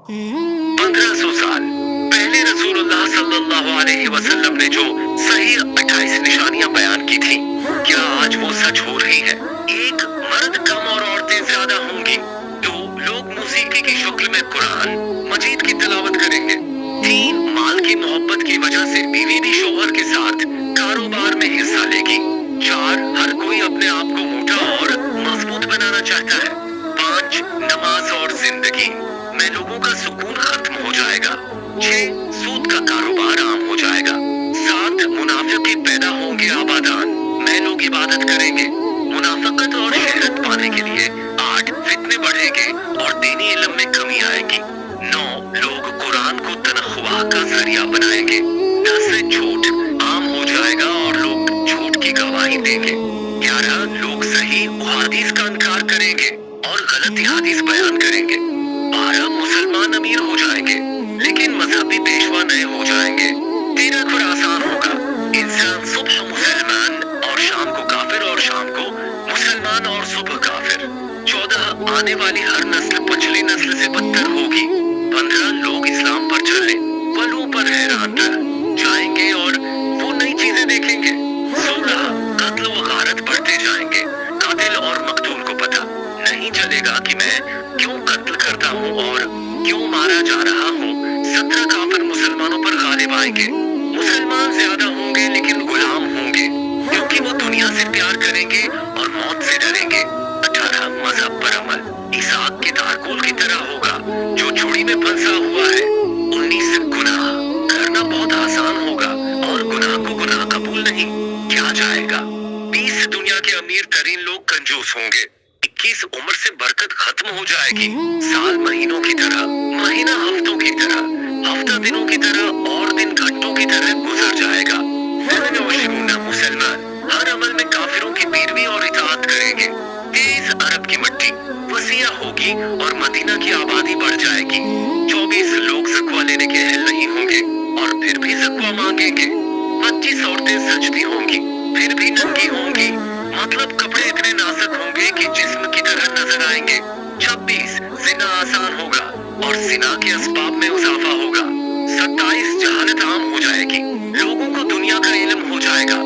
1500 साल पहले रसूलुल्लाह सल्लल्लाहु अलैहि वसल्लम ने जो सही 28 निशानियां बयान की थी, क्या आज वो सच हो रही है? एक, मर्द कम और औरतें ज्यादा होंगी। दो, लोग मौसीकी की शक्ल में कुरान मजीद की तिलावत करेंगे। तीन, माल की मोहब्बत की वजह से बीवी भी शौहर के साथ कारोबार में हिस्सा लेगी। चार, हर कोई अपने आप को मोटा और मजबूत बनाना चाहता है। पाँच, नमाज और जिंदगी में लोगों का सुकून खत्म हो जाएगा। छह, सूद का कारोबार आम हो जाएगा। सात, मुनाफिकी पैदा होंगे आबादान में लोग इबादत करेंगे मुनाफिकत और शहरत पाने के लिए। आठ, फितने बढ़ेंगे और दीनी इल्म में कमी आएगी। नौ, लोग कुरान को तनख्वाह का जरिया बनाएंगे। 10, झूठ आम हो जाएगा और लोग झूठ की गवाही देंगे। 11, लोग सही हदीस का इनकार करेंगे और गलत हदीस बयान करेंगे। 12, मुसलमान अमीर हो जाएंगे लेकिन मजहबी पेशवा नए हो जाएंगे। 13, खुरासान होगा। इंसान सुबह मुसलमान और शाम को काफिर और शाम को मुसलमान और सुबह काफिर। 14, आने वाली हर नस्ल पिछली नस्ल से बदतर होगी। 15, लोग इस्लाम पर चलने वालों पर हैरान रह जाएंगे और वो नई चीजें देखेंगे। 16, कत्ल व गारत बढ़ते जाएंगे। कातिल और मकतूल को पता नहीं चलेगा कि मैं क्यों कत्ल करता हूँ और क्यों मारा जा रहा हूँ। 17, काफिर मुसलमानों पर गालिब आएंगे। मुसलमान ज्यादा होंगे लेकिन गुलाम होंगे क्योंकि वो दुनिया से प्यार करेंगे और मौत से डरेंगे। 18, मजहब पर अमल इसहाक के तारकोल की तरह होगा जो छुरी में फंसा हुआ है। 19, गुनाह करना बहुत आसान होगा और गुनाह को गुनाह कबूल नहीं किया जाएगा। 20, दुनिया के अमीर तरीन लोग कंजूस होंगे। 21, उम्र से बरकत खत्म हो जाएगी। साल महीनों की तरह, महीना हफ्तों की तरह, हफ्ता दिनों की तरह और दिन घंटों की तरह गुजर जाएगा। मुसलमान हर अमल में काफिरों की पैरवी और इताअत करेंगे। 23, अरब की मिट्टी वसीया होगी और मदीना की आबादी बढ़ जाएगी। 24, लोग ज़कवा लेने के अहल नहीं होंगे और फिर भी ज़कवा मांगेंगे। 25, औरतें सजदी होंगी फिर भी नंगी होंगी, मतलब कपड़े इतने नाजुक होंगे कि जिस्म की तरह नजर आएंगे। 26, जिना आसान होगा और जिना के असबाब में इजाफा होगा। 27, जहालत आम हो जाएगी, लोगों को दुनिया का इल्म हो जाएगा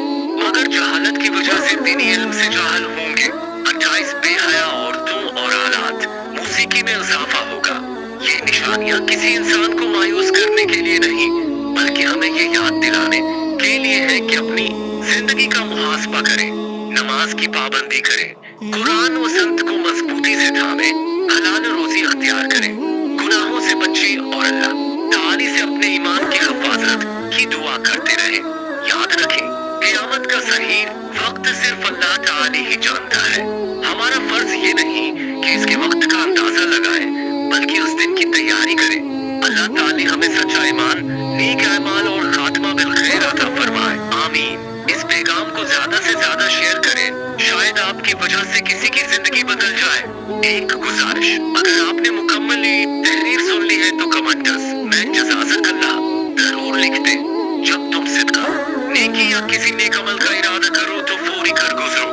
मगर जहालत की वजह से दीनी इल्म से जाहल होंगे। 28, बेहया औरतों और हालात मौसीकी में इजाफा होगा। ये निशानियां किसी इंसान को मायूस करने के लिए नहीं बल्कि हमें ये याद दिलाने के लिए है कि अपनी जिंदगी का मुहासबा करें, नमाज की पाबंदी करें, कुरान व संत को मजबूती से थामे, हलाल रोजी अख्तियार करें, गुनाहों से बचे और अल्लाह ताली से अपने ईमान की हिफाजत की दुआ करते रहें। याद रखें, क़यामत का सही वक्त सिर्फ अल्लाह ताली ही जानता है। हमारा फर्ज ये नहीं कि इसके वक्त का अंदाजा लगाएं बल्कि उस दिन की तैयारी करें। अल्लाह ताली हमें सच्चा ईमान, नेक अमाल और खात्मा बिल खैर अता फरमाए। आमीन। इस पैगाम को ज्यादा से ज्यादा शेयर करें, शायद आपकी वजह से किसी की जिंदगी बदल जाए। एक गुजारिश, अगर आपने मुकम्मल तहरीर सुन ली है तो कमेंट्स में जज़ाकल्लाह जरूर लिख दें। जब तुम सिद्का, नेकी या किसी नेक अमल का इरादा करो तो फौरी कर गुजरो,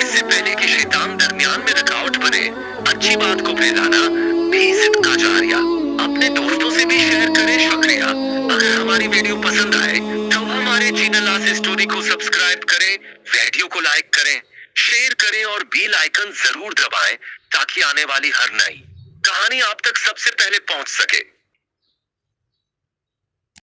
इससे पहले कि शैतान दरमियान में रुकावट बने। अच्छी बात को फैलाना भी सिद्का जारिया। अपने दोस्तों से भी शेयर करें। शुक्रिया। अगर हमारी वीडियो पसंद आए तो हमारे चैनल आसे स्टोरी को सब्सक्राइब करें, वीडियो को लाइक करें, शेयर करें और बेल आइकन जरूर दबाएं ताकि आने वाली हर नई कहानी आप तक सबसे पहले पहुंच सके।